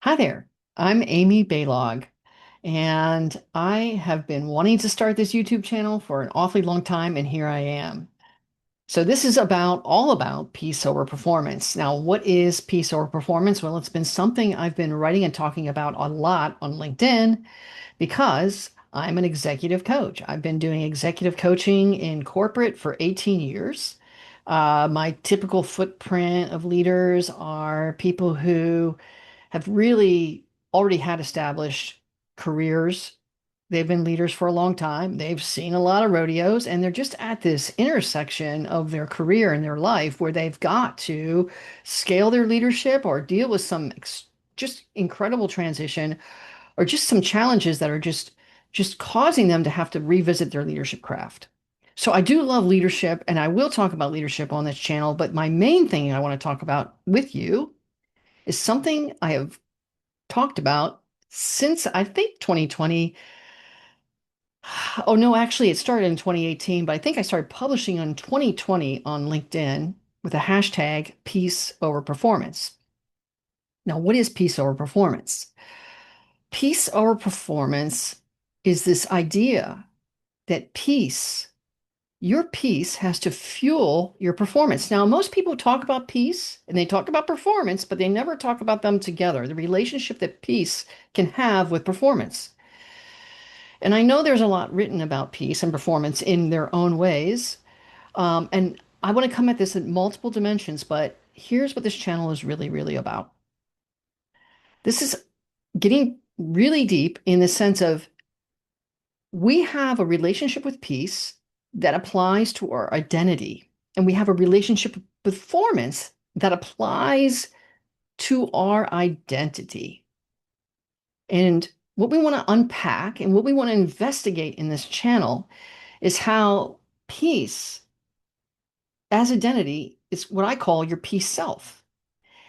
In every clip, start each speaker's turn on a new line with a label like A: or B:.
A: Hi there. I'm Amy Baylog, and I have been wanting to start this YouTube channel for an awfully long time, and here I am. So this is all about peace over performance. Now, what is peace over performance? Well, it's been something I've been writing and talking about a lot on LinkedIn because I'm an executive coach. I've been doing executive coaching in corporate for 18 years. My typical footprint of leaders are people who have really already had established careers. They've been leaders for a long time. They've seen a lot of rodeos, and they're just at this intersection of their career and their life where they've got to scale their leadership or deal with some just incredible transition or just some challenges that are just causing them to have to revisit their leadership craft. So I do love leadership, and I will talk about leadership on this channel, but my main thing I want to talk about with you is something I have talked about since I think 2020. Oh, no, actually, it started in 2018, but I think I started publishing in 2020 on LinkedIn with a hashtag peace over performance. Now, what is peace over performance? Peace over performance is this idea that your peace has to fuel your performance. Now, most people talk about peace and they talk about performance, but they never talk about them together, the relationship that peace can have with performance. And I know there's a lot written about peace and performance in their own ways. And I want to come at this in multiple dimensions, but here's what this channel is really, really about. This is getting really deep in the sense of we have a relationship with peace that applies to our identity, and we have a relationship with performance that applies to our identity. And what we want to unpack and what we want to investigate in this channel is how peace as identity is what I call your peace self.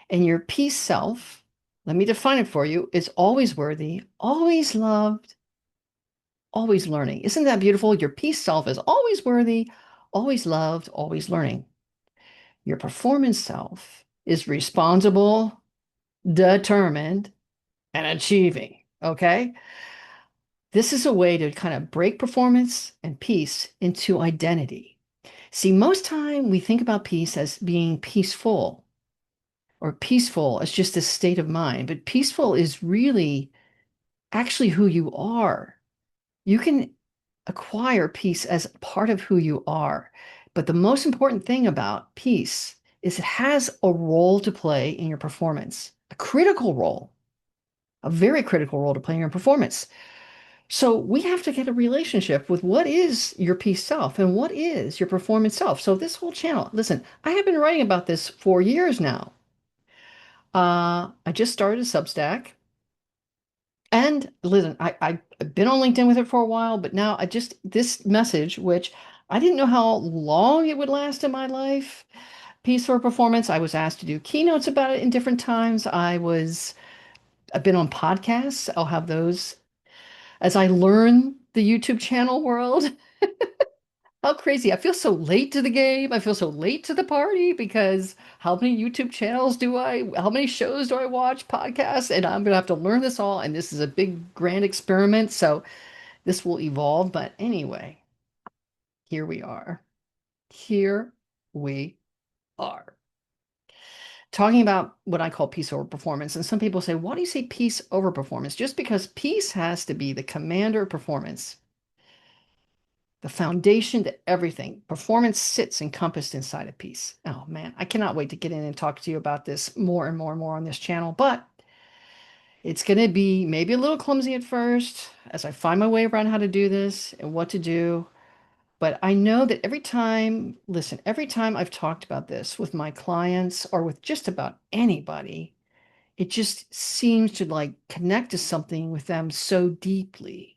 A: And your peace self, let me define it for you, is always worthy, always loved, always learning. Isn't that beautiful? Your peace self is always worthy, always loved, always learning. Your performance self is responsible, determined, and achieving. Okay. This is a way to kind of break performance and peace into identity. See, most time we think about peace as being peaceful or peaceful as just a state of mind, but peaceful is really actually who you are. You can acquire peace as part of who you are. But the most important thing about peace is it has a role to play in your performance, a critical role, a very critical role to play in your performance. So we have to get a relationship with what is your peace self and what is your performance self. So this whole channel, listen, I have been writing about this for years now. I just started a Substack. And listen, I've been on LinkedIn with it for a while, but now this message, which I didn't know how long it would last in my life, Peace for Performance. I was asked to do keynotes about it in different times. I've been on podcasts. I'll have those as I learn the YouTube channel world. How crazy. I feel so late to the game. I feel so late to the party because how many YouTube channels how many shows do I watch, podcasts? And I'm going to have to learn this all. And this is a big, grand experiment. So this will evolve. But anyway, here we are. Here we are. Talking about what I call peace over performance. And some people say, why do you say peace over performance? Just because peace has to be the commander of performance, the foundation to everything. Performance sits encompassed inside of peace. Oh man, I cannot wait to get in and talk to you about this more and more and more on this channel. But it's going to be maybe a little clumsy at first as I find my way around how to do this and what to do. But I know that every time I've talked about this with my clients or with just about anybody, it just seems to like connect to something with them so deeply,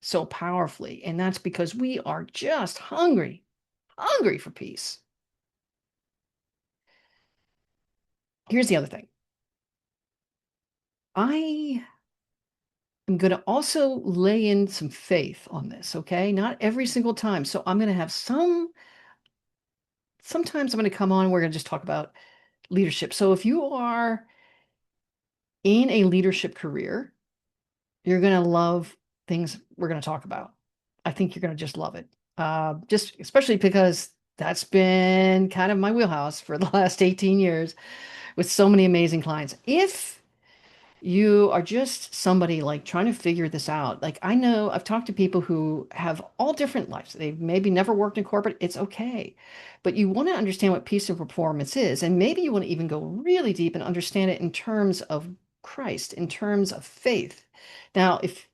A: so powerfully. And that's because we are just hungry for peace. Here's the other thing. I am going to also lay in some faith on this, okay? Not every single time. So I'm going to have sometimes I'm going to come on, we're going to just talk about leadership. So if you are in a leadership career, you're going to love things we're going to talk about. I think you're going to just love it. Just especially because that's been kind of my wheelhouse for the last 18 years with so many amazing clients. If you are just somebody like trying to figure this out, like I know I've talked to people who have all different lives. They've maybe never worked in corporate. It's okay. But you want to understand what peace of performance is. And maybe you want to even go really deep and understand it in terms of Christ, in terms of faith. Now, if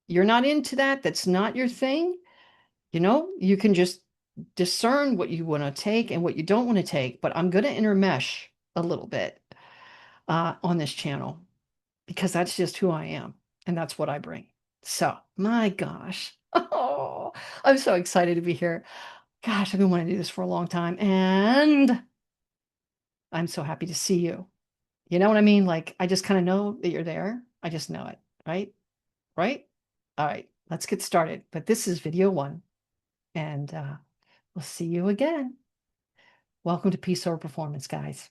A: you're not into that, that's not your thing, you can just discern what you want to take and what you don't want to take. But I'm going to intermesh a little bit on this channel because that's just who I am and that's what I bring. So, my gosh. Oh, I'm so excited to be here. Gosh, I've been wanting to do this for a long time and I'm so happy to see you. You know what I mean? Like, I just kind of know that you're there. I just know it, right? Right? All right, let's get started. But this is video one, and we'll see you again. Welcome to Peace Over Performance, guys.